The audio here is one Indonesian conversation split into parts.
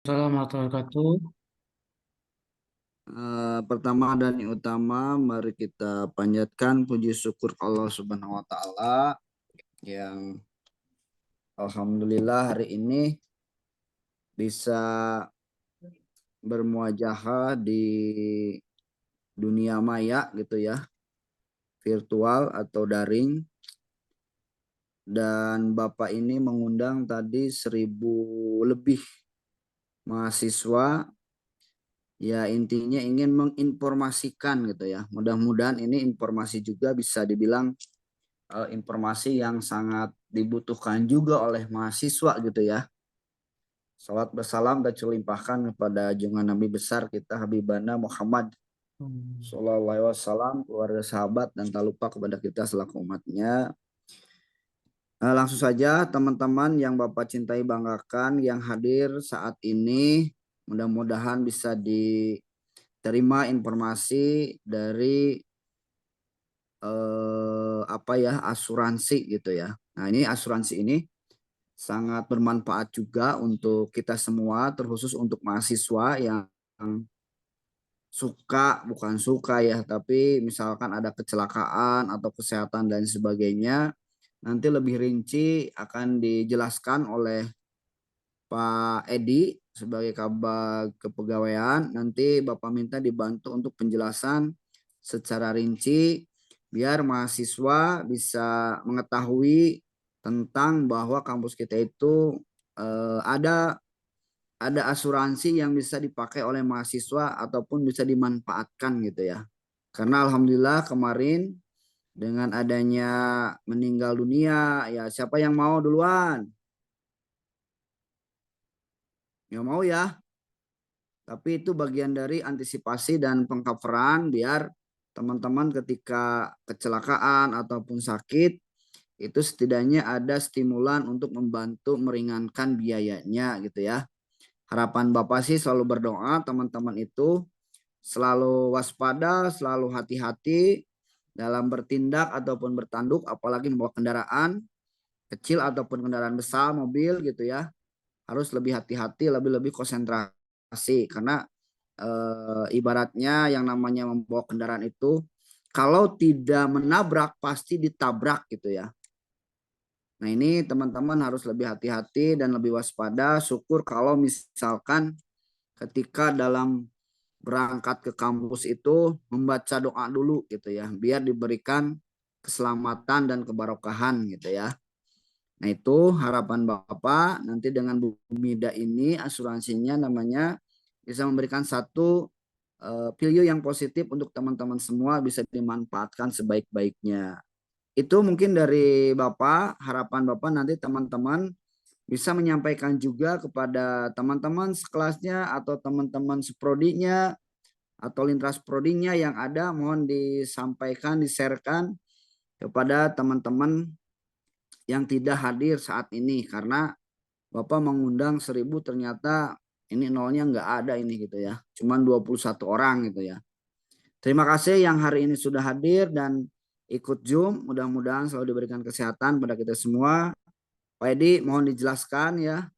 Assalamualaikum warahmatullahi wabarakatuh. Pertama dan yang utama, mari kita panjatkan puji syukur Allah Subhanahu wa Ta'ala yang alhamdulillah hari ini bisa bermuajahah di dunia maya gitu ya, virtual atau daring. Dan Bapak ini mengundang tadi 1.000 lebih mahasiswa, ya intinya ingin menginformasikan gitu ya. Mudah-mudahan ini informasi juga bisa dibilang informasi yang sangat dibutuhkan juga oleh mahasiswa gitu ya. Salat bersalam dan limpahkan kepada junjungan Nabi besar kita Habibana Muhammad Sallallahu Alaihi Wasallam, keluarga sahabat dan tak lupa kepada kita selaku umatnya. Langsung saja teman-teman yang Bapak cintai banggakan yang hadir saat ini, mudah-mudahan bisa diterima informasi dari apa ya, asuransi gitu ya. Nah ini asuransi ini sangat bermanfaat juga untuk kita semua, terkhusus untuk mahasiswa yang suka, bukan suka ya, tapi misalkan ada kecelakaan atau kesehatan dan sebagainya, nanti lebih rinci akan dijelaskan oleh Pak Edi sebagai Kabag Kepegawaian. Nanti Bapak minta dibantu untuk penjelasan secara rinci biar mahasiswa bisa mengetahui tentang bahwa kampus kita itu ada asuransi yang bisa dipakai oleh mahasiswa ataupun bisa dimanfaatkan gitu ya. Karena alhamdulillah kemarin dengan adanya meninggal dunia, ya siapa yang mau duluan? Yang mau ya. Tapi itu bagian dari antisipasi dan pengcoveran biar teman-teman ketika kecelakaan ataupun sakit itu setidaknya ada stimulan untuk membantu meringankan biayanya gitu ya. Harapan Bapak sih selalu berdoa teman-teman itu selalu waspada, selalu hati-hati dalam bertindak ataupun bertanduk, apalagi membawa kendaraan kecil ataupun kendaraan besar, mobil gitu ya. Harus lebih hati-hati, lebih-lebih konsentrasi karena ibaratnya yang namanya membawa kendaraan itu kalau tidak menabrak pasti ditabrak gitu ya. Nah ini teman-teman harus lebih hati-hati dan lebih waspada. Syukur kalau misalkan ketika dalam berangkat ke kampus itu membaca doa dulu gitu ya, biar diberikan keselamatan dan kebarokahan gitu ya. Nah itu harapan Bapak nanti dengan Bumida ini asuransinya namanya bisa memberikan satu value yang positif untuk teman-teman semua bisa dimanfaatkan sebaik-baiknya. Itu mungkin dari Bapak, harapan Bapak nanti teman-teman bisa menyampaikan juga kepada teman-teman sekelasnya atau teman-teman seprodinya atau lintas prodinya yang ada, mohon disampaikan, disarekan kepada teman-teman yang tidak hadir saat ini karena Bapak mengundang 1.000 ternyata ini nolnya nggak ada ini gitu ya. Cuman 21 orang gitu ya. Terima kasih yang hari ini sudah hadir dan ikut Zoom. Mudah-mudahan selalu diberikan kesehatan pada kita semua. Pak Edi mohon dijelaskan ya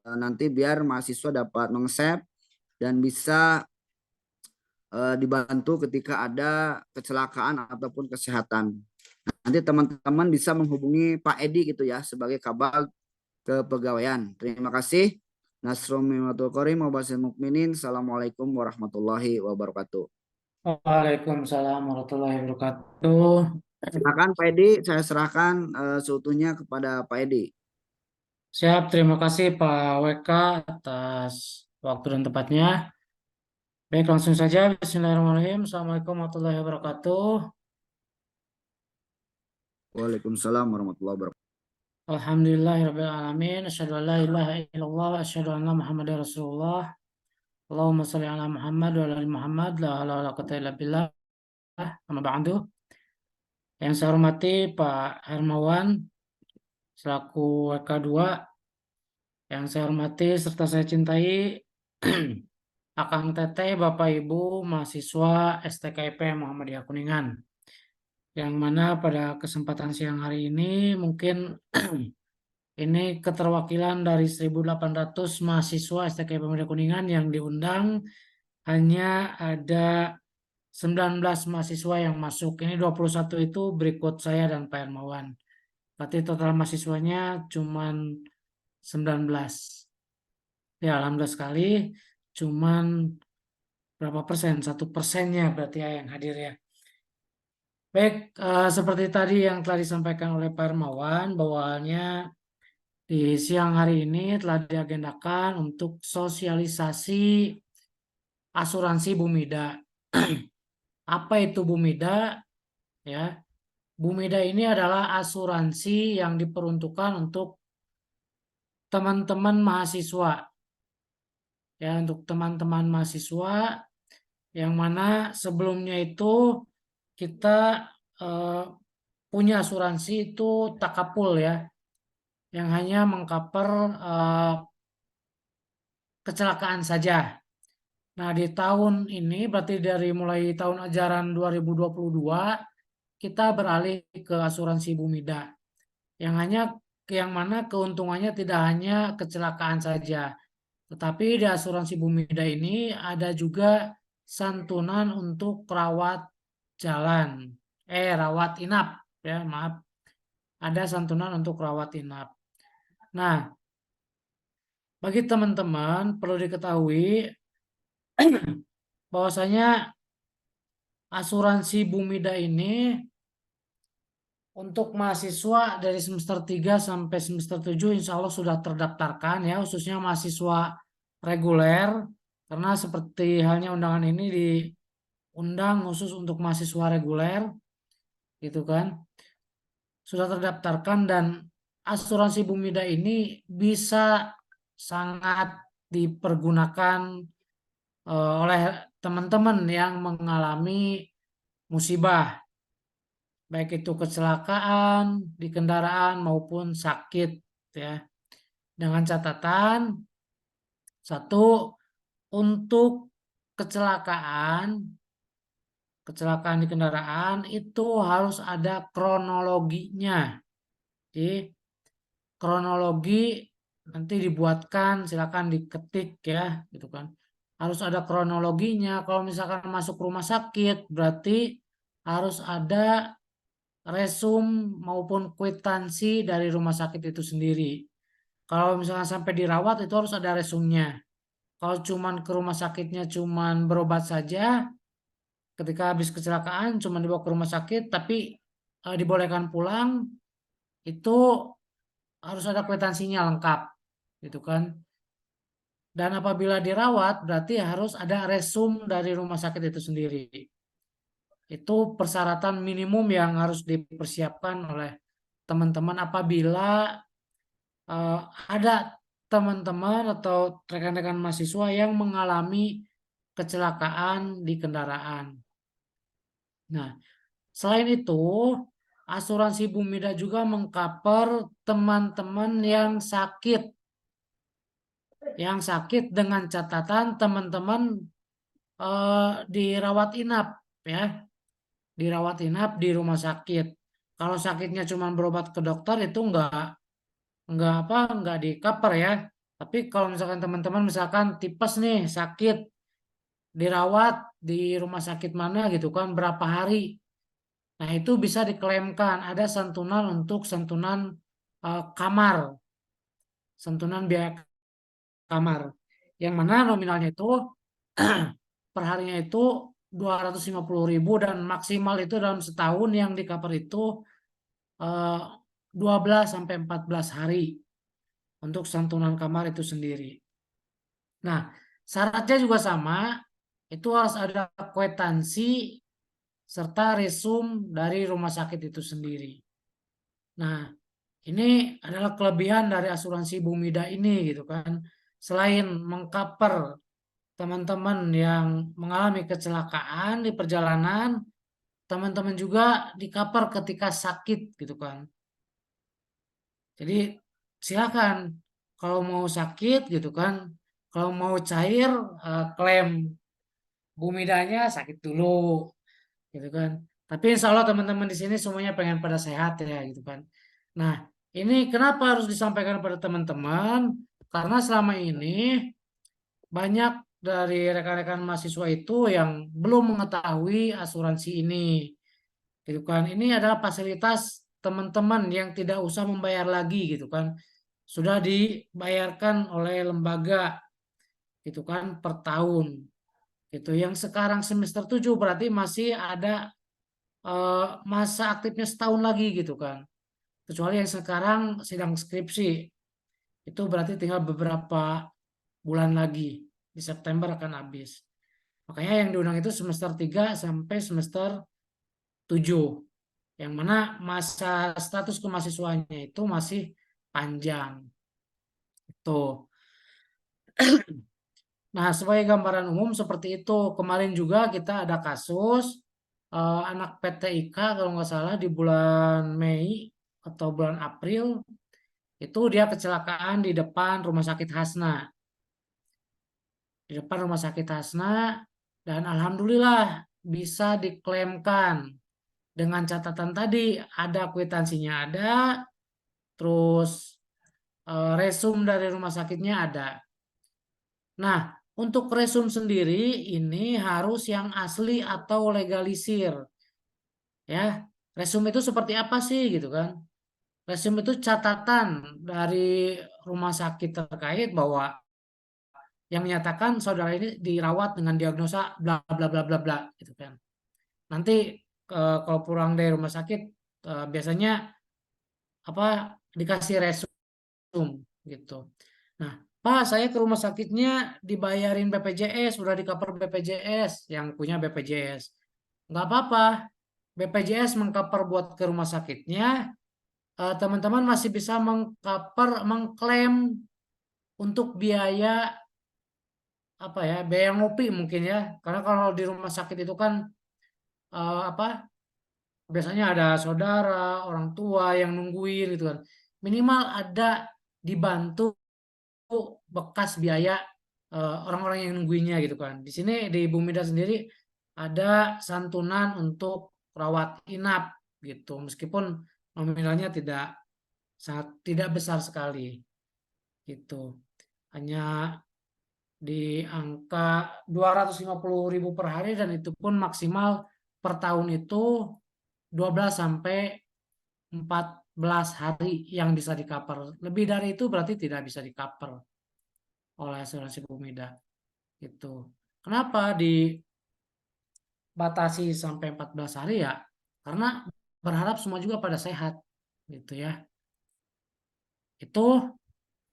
nanti biar mahasiswa dapat mengesep dan bisa dibantu ketika ada kecelakaan ataupun kesehatan. Nanti teman-teman bisa menghubungi Pak Edi gitu ya sebagai kabag kepegawaian. Terima kasih. Nasrum mimatul korim wabasil mukminin. Assalamualaikum warahmatullahi wabarakatuh. Waalaikumsalam warahmatullahi wabarakatuh. Silakan Pak Edi, saya serahkan seutuhnya kepada Pak Edi. Siap, terima kasih Pak WK atas waktu dan tempatnya. Baik, langsung saja. Bismillahirrahmanirrahim. Assalamualaikum warahmatullahi wabarakatuh. Waalaikumsalam warahmatullahi wabarakatuh. Alhamdulillahirrahmanirrahim. Asyhadu an la ilaha illallah. Asyhadu anna Muhammadar Rasulullah. Allahumma salli ala Muhammad wa ala ali Muhammad. La haula wa la quwwata illa billah. Amma ba'du. Yang saya hormati Pak Hermawan selaku WK2, yang saya hormati serta saya cintai Akang Teteh, Bapak Ibu mahasiswa STKIP Muhammadiyah Kuningan, yang mana pada kesempatan siang hari ini mungkin Ini keterwakilan dari 1.800 mahasiswa STK Pemuda Kuningan yang diundang, hanya ada 19 mahasiswa yang masuk. Ini 21 itu berikut saya dan Pak Hermawan. Berarti total mahasiswanya cuman 19. Ya, alhamdulillah sekali. Cuman berapa persen? 1%-nya berarti ya yang hadir ya. Baik, seperti tadi yang telah disampaikan oleh Pak Hermawan, bahwanya di siang hari ini telah diagendakan untuk sosialisasi asuransi Bumida. Apa itu Bumida? Ya, Bumida ini adalah asuransi yang diperuntukkan untuk teman-teman mahasiswa. Ya, untuk teman-teman mahasiswa yang mana sebelumnya itu kita eh, punya asuransi itu takapul ya, yang hanya mengcover eh, kecelakaan saja. Nah, di tahun ini berarti dari mulai tahun ajaran 2022 kita beralih ke asuransi Bumida, yang hanya yang mana keuntungannya tidak hanya kecelakaan saja, tetapi di asuransi Bumida ini ada juga santunan untuk rawat jalan, rawat inap ya, maaf. Ada santunan untuk rawat inap. Nah, bagi teman-teman perlu diketahui bahwasanya asuransi Bumida ini untuk mahasiswa dari semester 3 sampai semester 7 insya Allah sudah terdaftarkan ya, khususnya mahasiswa reguler, karena seperti halnya undangan ini diundang khusus untuk mahasiswa reguler gitu kan, sudah terdaftarkan. Dan asuransi Bumida ini bisa sangat dipergunakan oleh teman-teman yang mengalami musibah, baik itu kecelakaan di kendaraan maupun sakit ya. Dengan catatan satu, untuk kecelakaan kecelakaan di kendaraan itu harus ada kronologinya. Jadi kronologi nanti dibuatkan, silakan diketik ya gitu kan. Harus ada kronologinya. Kalau misalkan masuk rumah sakit berarti harus ada resum maupun kwitansi dari rumah sakit itu sendiri. Kalau misalkan sampai dirawat itu harus ada resumnya. Kalau cuman ke rumah sakitnya cuman berobat saja, ketika habis kecelakaan cuman dibawa ke rumah sakit tapi dibolehkan pulang, itu harus ada kwitansinya lengkap gitu kan. Dan apabila dirawat berarti harus ada resum dari rumah sakit itu sendiri. Itu persyaratan minimum yang harus dipersiapkan oleh teman-teman apabila eh, ada teman-teman atau rekan-rekan mahasiswa yang mengalami kecelakaan di kendaraan. Nah, selain itu, asuransi Bumida juga mengcover teman-teman yang sakit dengan catatan teman-teman dirawat inap ya, dirawat inap di rumah sakit. Kalau sakitnya cuma berobat ke dokter itu enggak di cover ya. Tapi kalau misalkan teman-teman misalkan tipes nih sakit, dirawat di rumah sakit mana gitu kan berapa hari. Nah, itu bisa diklaimkan ada santunan untuk santunan kamar, santunan biaya kamar. Yang mana nominalnya itu perharinya itu 250.000 dan maksimal itu dalam setahun yang di cover itu eh, 12 sampai 14 hari untuk santunan kamar itu sendiri. Nah, syaratnya juga sama, itu harus ada kwitansi serta resum dari rumah sakit itu sendiri. Nah, ini adalah kelebihan dari asuransi Bumida ini gitu kan. Selain mengcover teman-teman yang mengalami kecelakaan di perjalanan, teman-teman juga di-cover ketika sakit gitu kan. Jadi silakan kalau mau sakit gitu kan, kalau mau cair klaim Bumidanya sakit dulu gitu kan. Tapi insya Allah teman-teman di sini semuanya pengen pada sehat ya gitu kan. Nah, Ini kenapa harus disampaikan pada teman-teman? Karena selama ini banyak dari rekan-rekan mahasiswa itu yang belum mengetahui asuransi ini. Gitu kan. Ini adalah fasilitas teman-teman yang tidak usah membayar lagi gitu kan. Sudah dibayarkan oleh lembaga gitu kan per tahun. Gitu. Yang sekarang semester 7 berarti masih ada masa aktifnya setahun lagi gitu kan. Kecuali yang sekarang sedang skripsi, itu berarti tinggal beberapa bulan lagi. Di September akan habis. Makanya yang diundang itu semester 3 sampai semester 7. Yang mana masa status kemahasiswaannya itu masih panjang. Itu. Nah, sebagai gambaran umum seperti itu. Kemarin juga kita ada kasus anak PTIK kalau nggak salah di bulan Mei atau bulan April itu dia kecelakaan di depan Rumah Sakit Hasna. Di depan Rumah Sakit Hasna dan alhamdulillah bisa diklaimkan dengan catatan tadi ada kwitansinya ada, terus resum dari rumah sakitnya ada. Nah, untuk resum sendiri ini harus yang asli atau legalisir. Ya, resum itu seperti apa sih gitu kan? Resum itu catatan dari rumah sakit terkait bahwa yang menyatakan saudara ini dirawat dengan diagnosa bla bla bla bla bla gitu kan. Nanti kalau pulang dari rumah sakit biasanya apa dikasih resum gitu. Nah, Pak, saya ke rumah sakitnya dibayarin BPJS, udah di cover BPJS yang punya BPJS. Nggak apa-apa, BPJS mengcover buat ke rumah sakitnya, teman-teman masih bisa mengcover, mengklaim untuk biaya apa ya, biaya ngopi mungkin ya. Karena kalau di rumah sakit itu kan apa biasanya ada saudara, orang tua yang nungguin gitu kan. Minimal ada dibantu bekas biaya orang-orang yang nungguinnya gitu kan. Di sini di Bumida sendiri ada santunan untuk rawat inap gitu. Meskipun nominalnya sangat tidak besar sekali gitu. Hanya di angka 250.000 per hari dan itu pun maksimal per tahun itu 12 sampai 14 hari yang bisa di cover. Lebih dari itu berarti tidak bisa di cover oleh asuransi Bumida. Gitu. Kenapa dibatasi sampai 14 hari ya? Karena berharap semua juga pada sehat. Gitu ya. Itu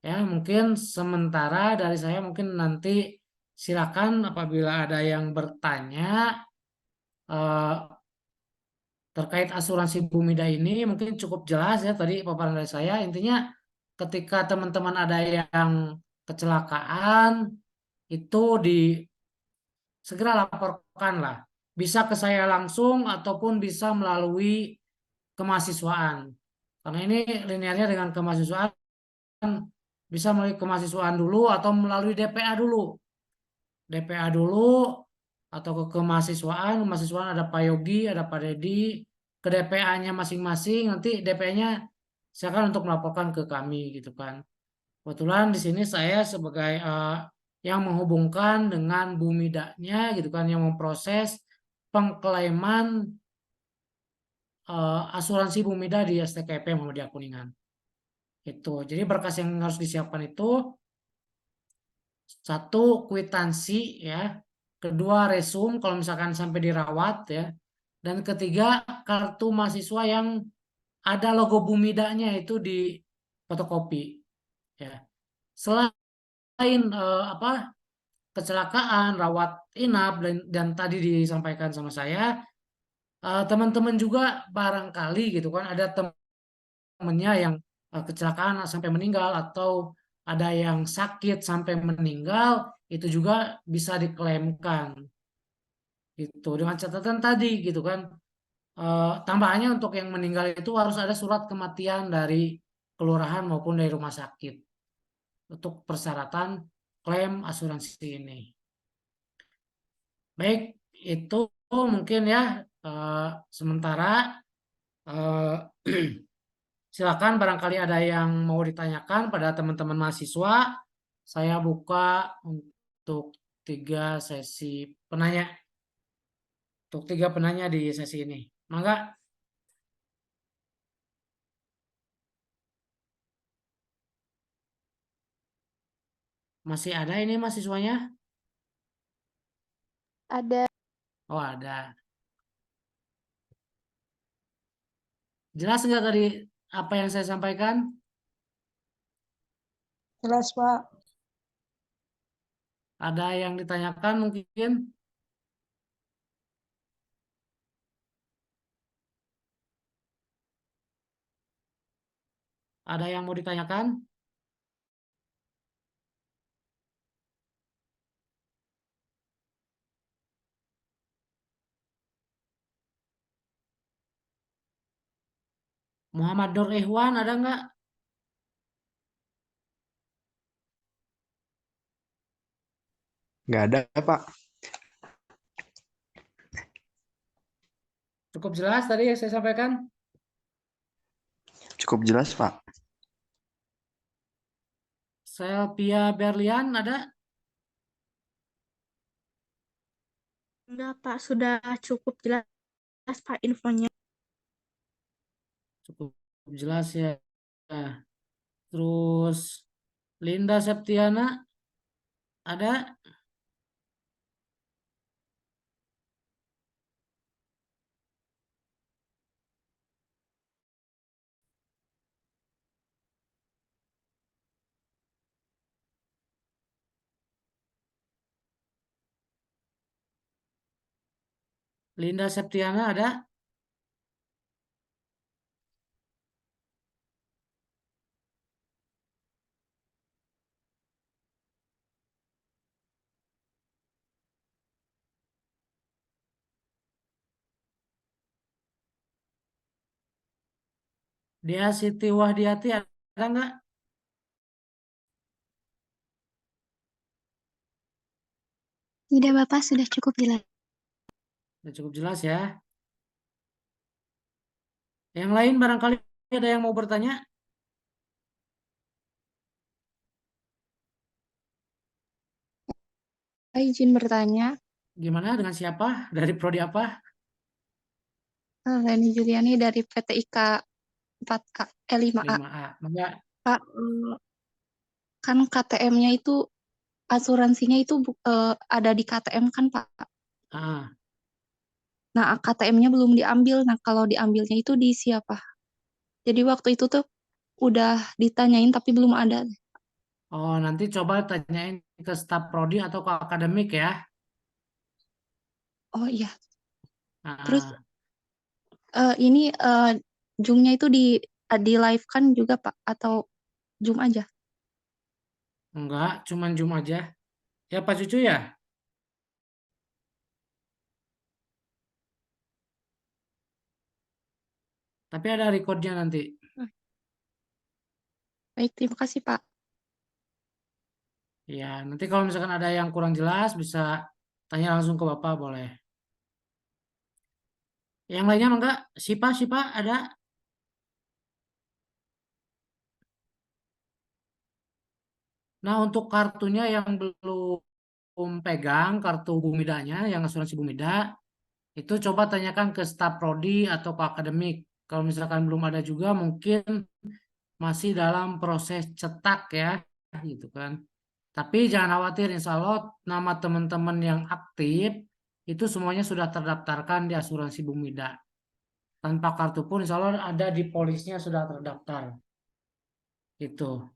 ya mungkin sementara dari saya mungkin nanti silakan apabila ada yang bertanya eh, terkait asuransi Bumida ini mungkin cukup jelas ya tadi paparan dari saya. Intinya ketika teman-teman ada yang kecelakaan itu di segera laporkan lah. Bisa ke saya langsung ataupun bisa melalui kemahasiswaan. Karena ini linearnya dengan kemahasiswaan bisa melalui kemahasiswaan dulu atau melalui DPA dulu. DPA dulu atau ke kemahasiswaan, kemahasiswaan ada Pak Yogi, ada Pak Dedi, ke DPA-nya masing-masing, nanti DPA-nya silakan untuk melaporkan ke kami gitu kan. Kebetulan di sini saya sebagai yang menghubungkan dengan Bumidanya gitu kan, yang memproses pengklaiman asuransi Bumida di STKP Muhammadiyah Kuningan. Itu. Jadi berkas yang harus disiapkan itu satu kwitansi ya, kedua resum kalau misalkan sampai dirawat ya, dan ketiga kartu mahasiswa yang ada logo Bumidanya itu di fotokopi ya. Selain apa kecelakaan, rawat inap dan tadi disampaikan sama saya, teman-teman juga barangkali gitu kan ada temennya yang kecelakaan sampai meninggal atau ada yang sakit sampai meninggal itu juga bisa diklaimkan gitu dengan catatan tadi gitu kan. Tambahannya untuk yang meninggal itu harus ada surat kematian dari kelurahan maupun dari rumah sakit untuk persyaratan klaim asuransi ini. Baik, itu mungkin ya sementara eh, Silakan barangkali ada yang mau ditanyakan pada teman-teman mahasiswa. Saya buka untuk 3 sesi penanya. Untuk 3 penanya di sesi ini. Mangga, masih ada ini mahasiswanya? Ada. Oh, ada. Jelas nggak tadi apa yang saya sampaikan? Jelas, Pak. Ada yang ditanyakan mungkin? Ada yang mau ditanyakan? Muhammad Nur Ikhwan ada nggak? Nggak ada, Pak. Cukup jelas tadi yang saya sampaikan? Cukup jelas, Pak. Selvia Berlian ada? Enggak, Pak. Sudah cukup jelas, Pak, infonya. Cukup jelas ya. Nah, terus Linda Septiana ada? Linda Septiana ada? Dia Siti Wahdiati ada nggak? Tidak, Bapak. Sudah cukup jelas. Sudah cukup jelas ya. Yang lain barangkali ada yang mau bertanya? Saya izin bertanya. Gimana dengan siapa? Dari prodi apa? Leni Juliani dari PT IKA 4A, 5A. 5A. Enggak. Pak, kan KTM-nya itu, asuransinya itu ada di KTM kan, Pak? Ah, Nah, KTM-nya belum diambil. Nah, kalau diambilnya itu di siapa? Jadi waktu itu tuh udah ditanyain tapi belum ada. oh, nanti coba tanyain ke staf prodi atau ke akademik ya. Oh iya. Terus Ah, ini Zoom-nya itu di live kan juga, Pak? Atau Zoom aja? enggak, cuman Zoom aja. Ya Pak Cucu ya? Tapi ada recordnya nanti. Baik, terima kasih, Pak. Ya, nanti kalau misalkan ada yang kurang jelas bisa tanya langsung ke Bapak boleh. Yang lainnya enggak? Sipa ada? Nah, untuk kartunya yang belum pegang kartu Bumidanya, yang asuransi Bumida, itu coba tanyakan ke staf prodi atau ke akademik. Kalau misalkan belum ada juga mungkin masih dalam proses cetak ya, gitu kan. Tapi jangan khawatir, insya Allah nama teman-teman yang aktif itu semuanya sudah terdaftarkan di asuransi Bumida. Tanpa kartu pun insya Allah ada di polisnya sudah terdaftar. Itu.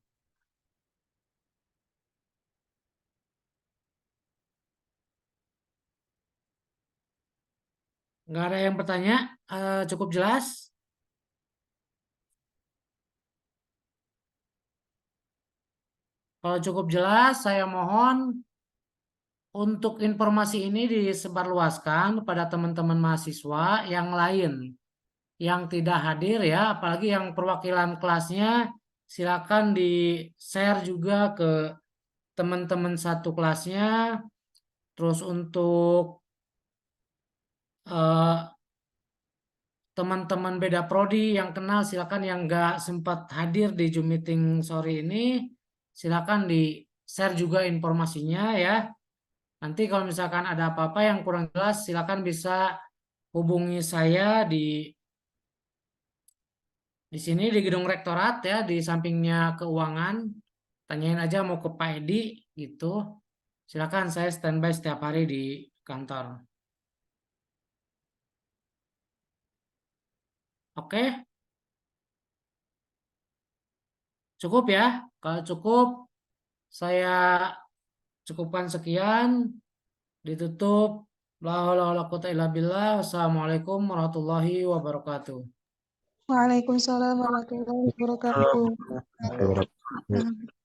Nggak ada yang bertanya, cukup jelas. Kalau cukup jelas, saya mohon untuk informasi ini disebarluaskan pada teman-teman mahasiswa yang lain yang tidak hadir ya, apalagi yang perwakilan kelasnya, silakan di-share juga ke teman-teman satu kelasnya. Terus untuk eh, teman-teman beda prodi yang kenal silakan, yang nggak sempat hadir di Zoom meeting sore ini silakan di share juga informasinya ya. Nanti kalau misalkan ada apa-apa yang kurang jelas silakan bisa hubungi saya di sini di gedung rektorat ya, di sampingnya keuangan. Tanyain aja mau ke Pak Edi gitu. Silakan, saya standby setiap hari di kantor. Oke, cukup ya. Kalau cukup, saya cukupkan sekian. Ditutup. La haula wala quwata illa billah. Wassalamualaikum warahmatullahi wabarakatuh. Waalaikumsalam warahmatullahi wabarakatuh. Wabarakatuh.